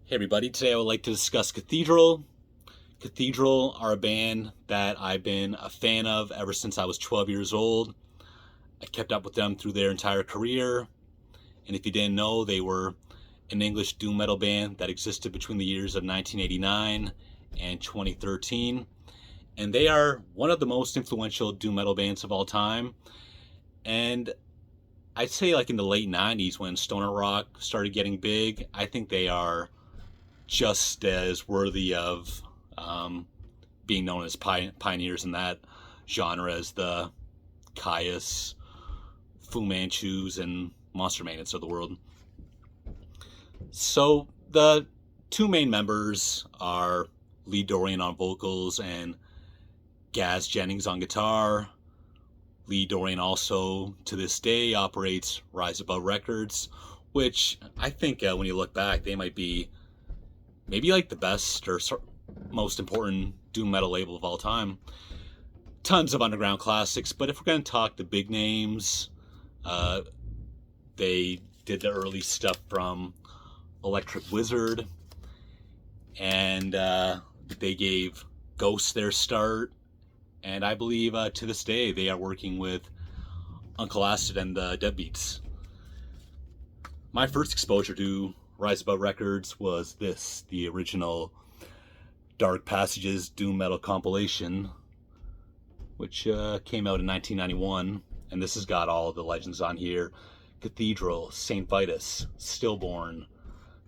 Hey everybody, today I would like to discuss Cathedral. Cathedral are a band that I've been a fan of ever since I was 12 years old. I kept up with them through their entire career, and if you didn't know, they were an English doom metal band that existed between the years of 1989 and 2013. And they are one of the most influential doom metal bands of all time. And I'd say like in the late 90s when stoner rock started getting big, I think they are just as worthy of being known as pioneers in that genre as the Caius, Fu Manchus, and Monster Magnets of the world. So the two main members are Lee Dorian on vocals and Gaz Jennings on guitar. Lee Dorian also, to this day, operates Rise Above Records, which I think when you look back, they might be maybe like the best or most important doom metal label of all time. Tons of underground classics, but if we're going to talk the big names, they did the early stuff from Electric Wizard, and they gave Ghost their start, and I believe to this day they are working with Uncle Acid and the Deadbeats. My first exposure to Rise Above Records was the original Dark Passages doom metal compilation, which came out in 1991, and this has got all the legends on here: Cathedral, Saint Vitus, Stillborn,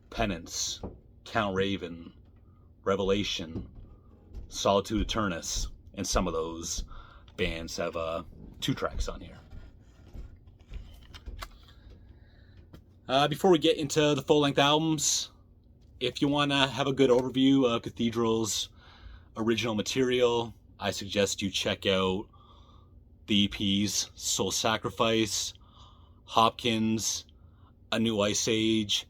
Penance, Count Raven, Revelation, Solitude Eternus, and some of those bands have 2 tracks on here. Before we get into the full-length albums, if you want to have a good overview of Cathedral's original material, I suggest you check out the EPs Soul Sacrifice, Hopkins, A New Ice Age,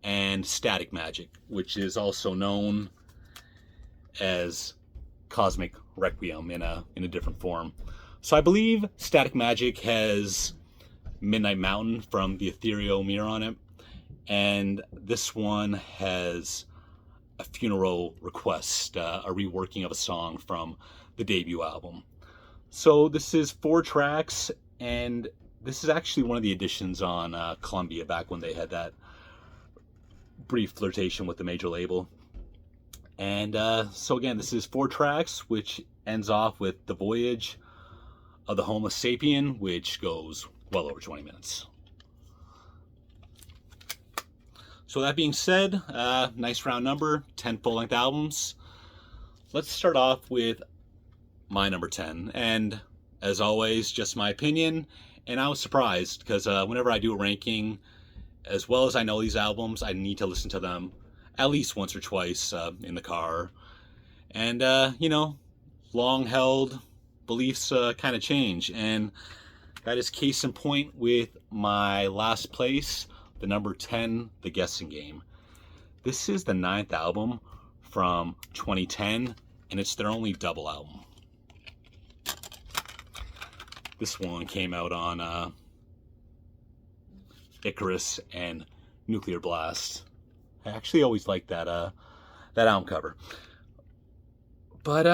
and Static Magic, which is also known as Cosmic Requiem in a different form. So I believe Static Magic has Midnight Mountain from the Ethereal Mirror on it, and this one has a Funeral Request, a reworking of a song from the debut album. So this is 4 tracks, and this is actually one of the additions on Columbia back when they had that brief flirtation with the major label. And so again, this is 4 tracks, which ends off with The Voyage of the Homeless Sapien, which goes well over 20 minutes. So that being said, nice round number, 10 full-length albums. Let's start off with my number 10. And as always, just my opinion. And I was surprised because whenever I do a ranking, as well as I know these albums, I need to listen to them at least once or twice in the car. And, long-held beliefs kind of change. And that is case in point with my last place, the number 10, The Guessing Game. This is the 9th album from 2010, and it's their only double album. This one came out on Icarus and Nuclear Blast. I actually always liked that album cover. But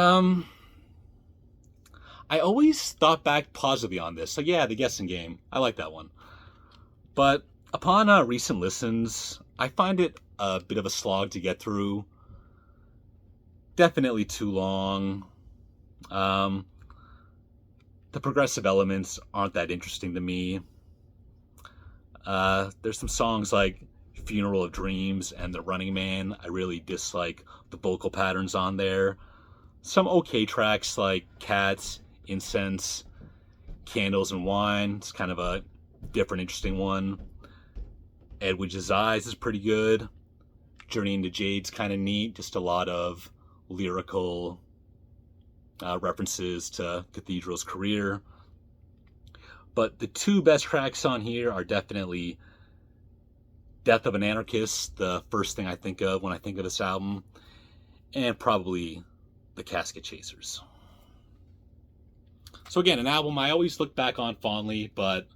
I always thought back positively on this. So yeah, The Guessing Game. I like that one. But upon recent listens, I find it a bit of a slog to get through. Definitely too long. The progressive elements aren't that interesting to me. There's some songs like Funeral of Dreams and The Running Man. I really dislike the vocal patterns on there. Some okay tracks like Cats, Incense, Candles and Wine. It's kind of a different, interesting one. Edwidge's Eyes is pretty good. Journey into Jade's kind of neat. Just a lot of lyrical references to Cathedral's career. But the 2 best tracks on here are definitely Death of an Anarchist, the first thing I think of when I think of this album, and probably The Casket Chasers. So again, an album I always look back on fondly, but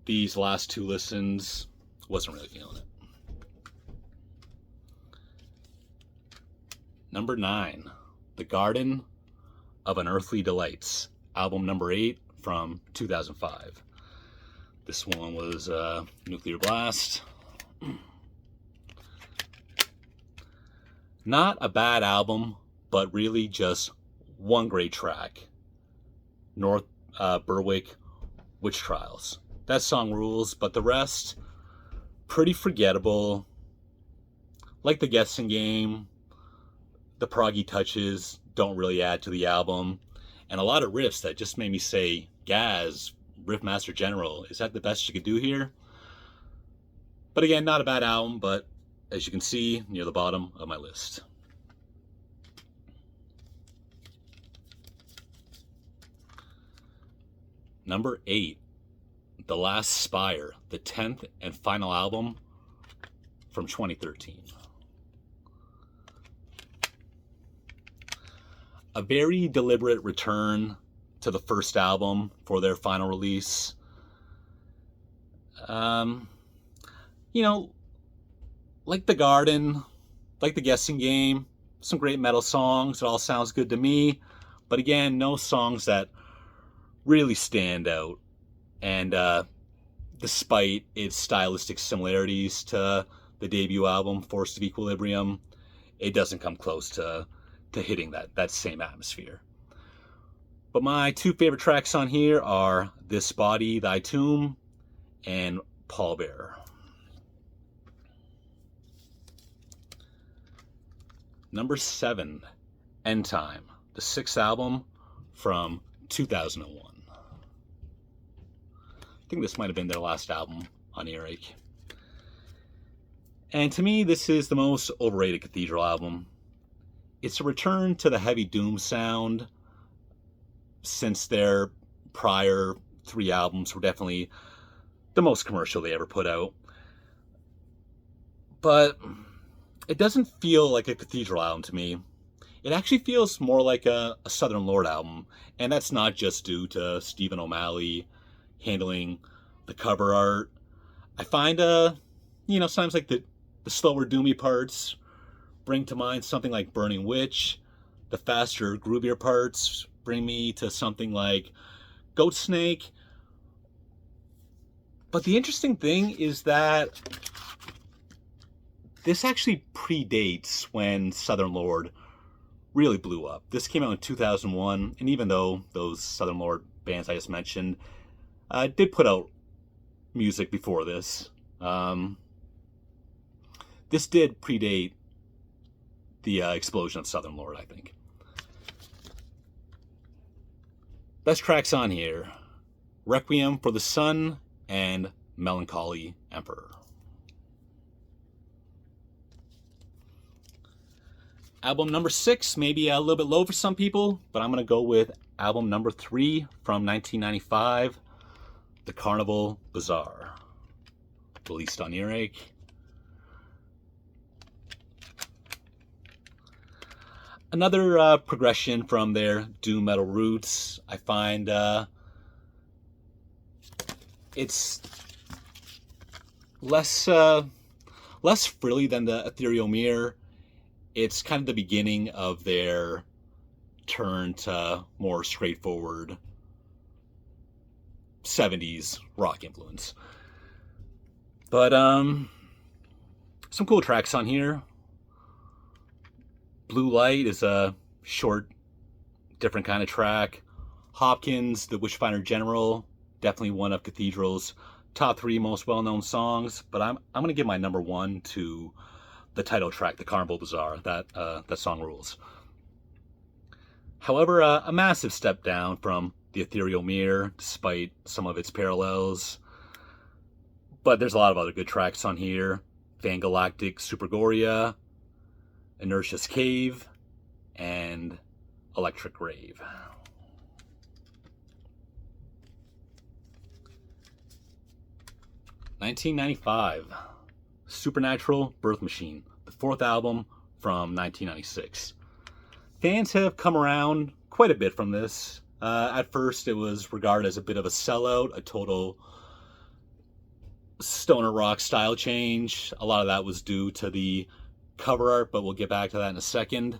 these last 2 listens, wasn't really feeling it. Number 9, The Garden of Unearthly Delights, album number 8 from 2005. This one was Nuclear Blast. Not a bad album, but really just one great track. North Berwick Witch Trials. That song rules, but the rest, pretty forgettable. Like the guessing game, the proggy touches don't really add to the album, and a lot of riffs that just made me say, Gaz, Riffmaster General, is that the best you could do here? But again, not a bad album, but as you can see, near the bottom of my list. Number 8, The Last Spire, the 10th and final album from 2013. A very deliberate return to the first album for their final release. You know, like The Garden, like The Guessing Game, some great metal songs. It all sounds good to me. But again, no songs that really stand out. And despite its stylistic similarities to the debut album, Force of Equilibrium, it doesn't come close to hitting that same atmosphere. But my 2 favorite tracks on here are This Body, Thy Tomb, and Pallbearer. Number 7, End Time, the 6th album from 2001. I think this might have been their last album on Earache. And to me, this is the most overrated Cathedral album. It's a return to the heavy doom sound, since their prior 3 albums were definitely the most commercial they ever put out. But it doesn't feel like a Cathedral album to me. It actually feels more like a Southern Lord album, and that's not just due to Stephen O'Malley handling the cover art. I find, sometimes like the slower, doomy parts bring to mind something like Burning Witch. The faster, groovier parts bring me to something like Goat Snake. But the interesting thing is that this actually predates when Southern Lord really blew up. This came out in 2001, and even though those Southern Lord bands I just mentioned did put out music before this, this did predate the explosion of Southern Lord, I think. Best tracks on here: Requiem for the Sun and Melancholy Emperor. Album number 6, maybe a little bit low for some people, but I'm going to go with album number 3 from 1995, The Carnival Bazaar, released on Earache. Another progression from their doom metal roots. I find it's less frilly than the Ethereal Mirror. It's kind of the beginning of their turn to more straightforward 70s rock influence. But some cool tracks on here. Blue Light is a short, different kind of track. Hopkins, the Witchfinder General, definitely one of Cathedral's top 3 most well-known songs. But I'm going to give my number 1 to the title track, The Carnival Bazaar. That song rules. However, a massive step down from the Ethereal Mirror, despite some of its parallels. But there's a lot of other good tracks on here. Van Galactic Supergoria, Inertia's Cave, and Electric Rave. (1995) Supernatural Birth Machine, the 4th album from 1996. Fans have come around quite a bit from this. At first, it was regarded as a bit of a sellout, a total stoner rock style change. A lot of that was due to the cover art, but we'll get back to that in a second.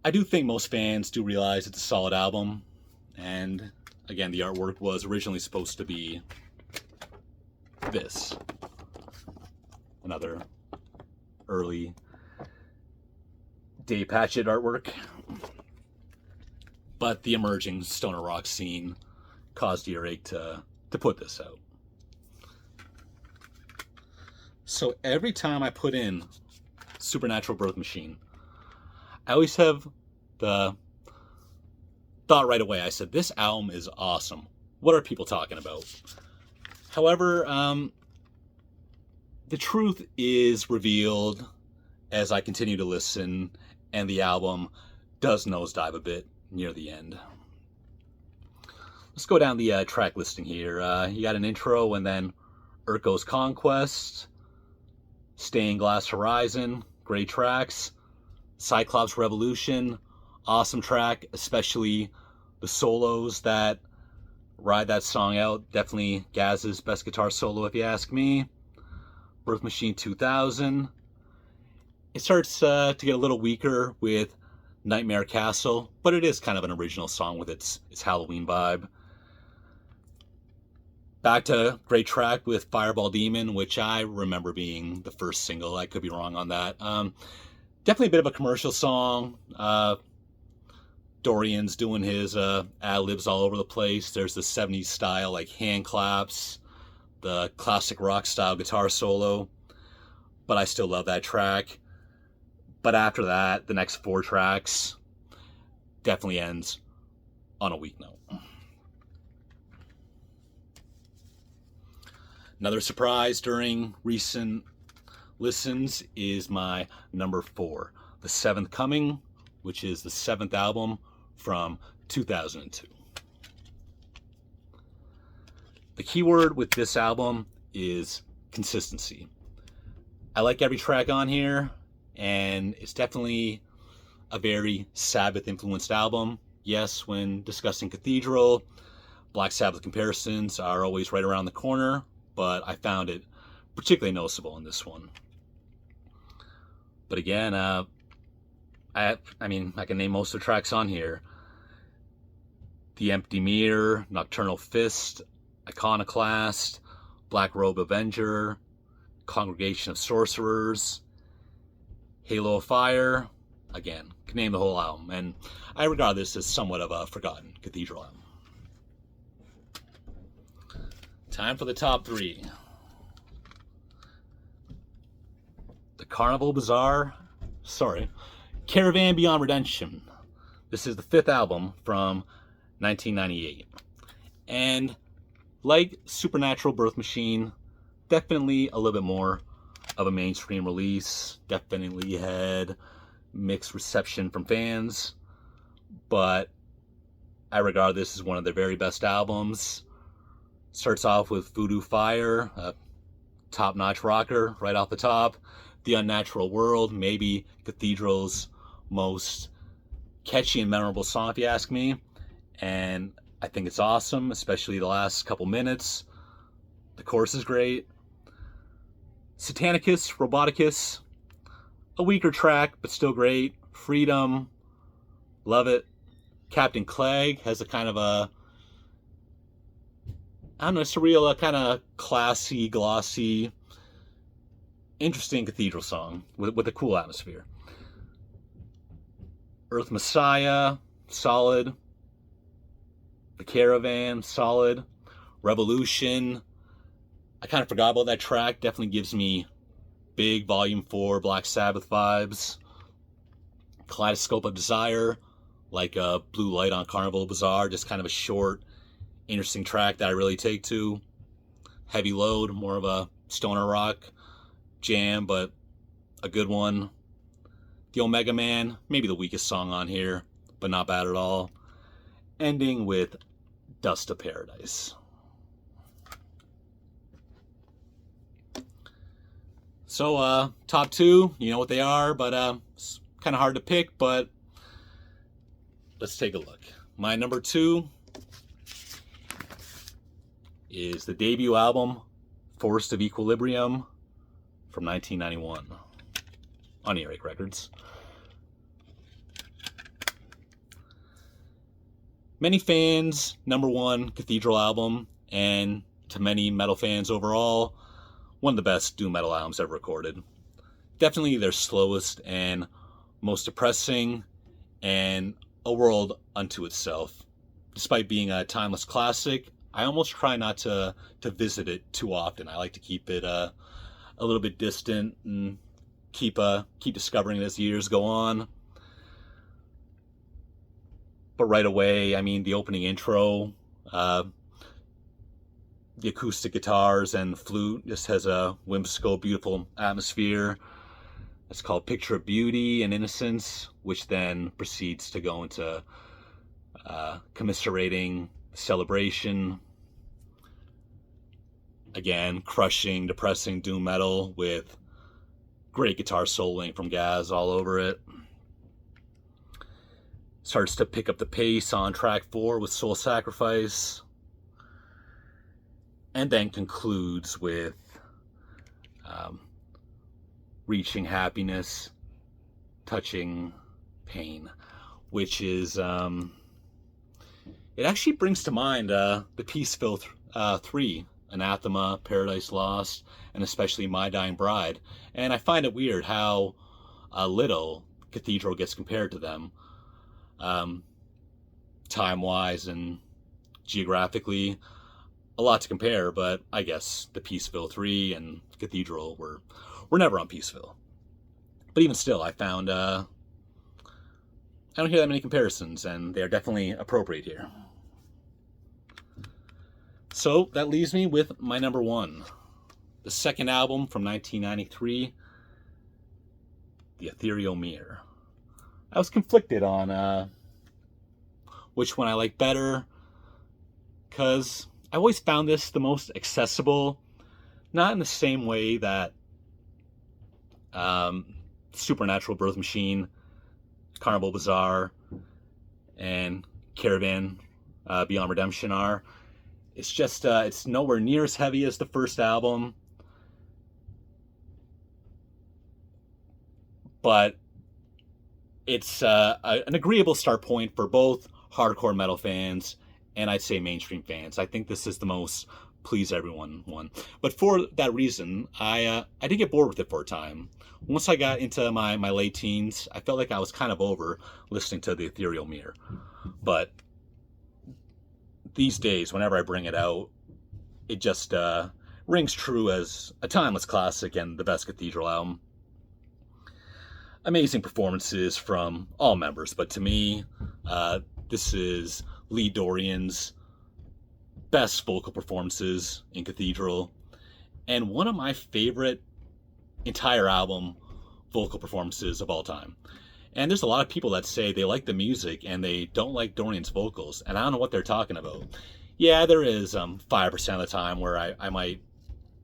I do think most fans do realize it's a solid album, and again, the artwork was originally supposed to be this. Another early Dave Patchett artwork. But the emerging stoner rock scene caused Earache to put this out. So every time I put in Supernatural Birth Machine, I always have the thought right away. I said, this album is awesome. What are people talking about? However, the truth is revealed as I continue to listen, and the album does nosedive a bit near the end. Let's go down the track listing here. You got an intro, and then Urko's Conquest, Stained Glass Horizon, great tracks. Cyclops Revolution, awesome track, especially the solos that ride that song out. Definitely Gaz's best guitar solo, if you ask me. Birth Machine 2000. It starts to get a little weaker with Nightmare Castle, but it is kind of an original song with its Halloween vibe. Back to great track with Fireball Demon, which I remember being the first single. I could be wrong on that. Definitely a bit of a commercial song. Dorian's doing his ad-libs all over the place. There's the 70s style, like hand claps, the classic rock style guitar solo. But I still love that track. But after that, the next 4 tracks definitely ends on a weak note. Another surprise during recent listens is my number 4, The Seventh Coming, which is the 7th album from 2002. The keyword with this album is consistency. I like every track on here, and it's definitely a very Sabbath-influenced album. Yes, when discussing Cathedral, Black Sabbath comparisons are always right around the corner, but I found it particularly noticeable in this one. But again, I can name most of the tracks on here. The Empty Mirror, Nocturnal Fist, Iconoclast, Black Robe Avenger, Congregation of Sorcerers, Halo of Fire. Again, can name the whole album, and I regard this as somewhat of a forgotten Cathedral album. Time for the top 3. The Caravan Beyond Redemption. This is the 5th album from 1998. And like Supernatural Birth Machine, definitely a little bit more of a mainstream release. Definitely had mixed reception from fans. But I regard this as one of their very best albums. Starts off with Voodoo Fire, a top-notch rocker right off the top. The Unnatural World, maybe Cathedral's most catchy and memorable song, if you ask me. And I think it's awesome, especially the last couple minutes. The chorus is great. Satanicus, Roboticus, a weaker track, but still great. Freedom, love it. Captain Clegg has a kind of a, surreal, kind of classy, glossy, interesting Cathedral song with a cool atmosphere. Earth Messiah, solid. The Caravan, solid. Revolution, I kind of forgot about that track. Definitely gives me big Volume 4 Black Sabbath vibes. Kaleidoscope of Desire, like a Blue Light on Carnival Bazaar, just kind of a short, interesting track that I really take to. Heavy Load, more of a stoner rock jam, but a good one. The Omega Man, maybe the weakest song on here, but not bad at all. Ending with Dust of Paradise. So, top 2, you know what they are, but it's kind of hard to pick, but let's take a look. My number 2 is the debut album, Forest of Equilibrium, from 1991 on Earache Records. Many fans, #1 Cathedral album, and to many metal fans overall, one of the best doom metal albums ever recorded. Definitely their slowest and most depressing, and a world unto itself. Despite being a timeless classic, I almost try not to visit it too often. I like to keep it a little bit distant and keep discovering it as the years go on. But right away, I mean, the opening intro, the acoustic guitars and flute just has a whimsical, beautiful atmosphere. It's called Picture of Beauty and Innocence, which then proceeds to go into commiserating, celebration. Again, crushing, depressing doom metal with great guitar soloing from Gaz all over it. Starts to pick up the pace on track 4 with Soul Sacrifice. And then concludes with Reaching Happiness, Touching Pain, which is, it actually brings to mind the Peaceville 3, Anathema, Paradise Lost, and especially My Dying Bride. And I find it weird how little Cathedral gets compared to them, time-wise and geographically. A lot to compare, but I guess the Peaceville 3 and Cathedral were never on Peaceville. But even still, I found I don't hear that many comparisons, and they're definitely appropriate here. So that leaves me with my #1, the second album from 1993, The Ethereal Mirror. I was conflicted on which one I like better, because I always found this the most accessible, not in the same way that Supernatural, Birth Machine, Carnival Bazaar, and Caravan Beyond Redemption are. It's just, it's nowhere near as heavy as the first album, but it's an agreeable start point for both hardcore metal fans and I'd say mainstream fans. I think this is the most please everyone one. But for that reason, I did get bored with it for a time. Once I got into my late teens, I felt like I was kind of over listening to The Ethereal Mirror. But these days, whenever I bring it out, it just rings true as a timeless classic and the best Cathedral album. Amazing performances from all members, but to me, this is Lee Dorian's best vocal performances in Cathedral, and one of my favorite entire album vocal performances of all time. And there's a lot of people that say they like the music and they don't like Dorian's vocals, and I don't know what they're talking about. Yeah, there is 5% of the time where I might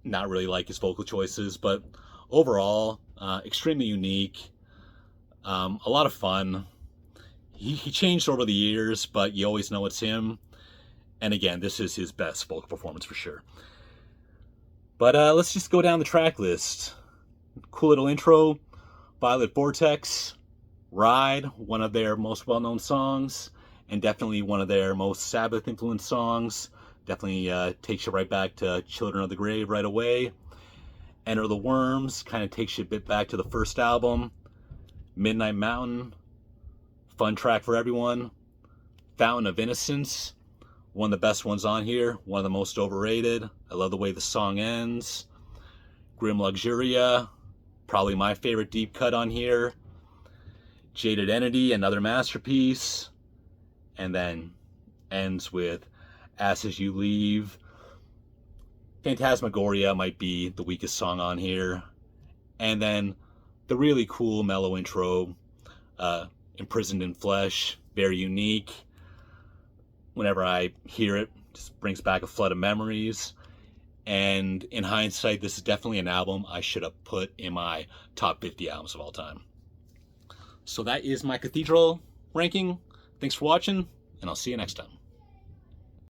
not really like his vocal choices, but overall, extremely unique, a lot of fun. He changed over the years, but you always know it's him. And again, this is his best vocal performance for sure. But let's just go down the track list. Cool little intro, Violet Vortex, Ride, one of their most well-known songs, and definitely one of their most Sabbath-influenced songs. Definitely takes you right back to Children of the Grave right away. Enter the Worms kind of takes you a bit back to the first album. Midnight Mountain, fun track for everyone. Fountain of Innocence, one of the best ones on here, one of the most overrated. I love the way the song ends. Grim Luxuria, probably my favorite deep cut on here. Jaded Entity, another masterpiece. And then ends with As As You Leave. Phantasmagoria might be the weakest song on here. And then the really cool mellow intro, Imprisoned in Flesh, very unique. Whenever I hear it, just brings back a flood of memories. And in hindsight, this is definitely an album I should have put in my top 50 albums of all time. So that is my Cathedral ranking. Thanks for watching, and I'll see you next time.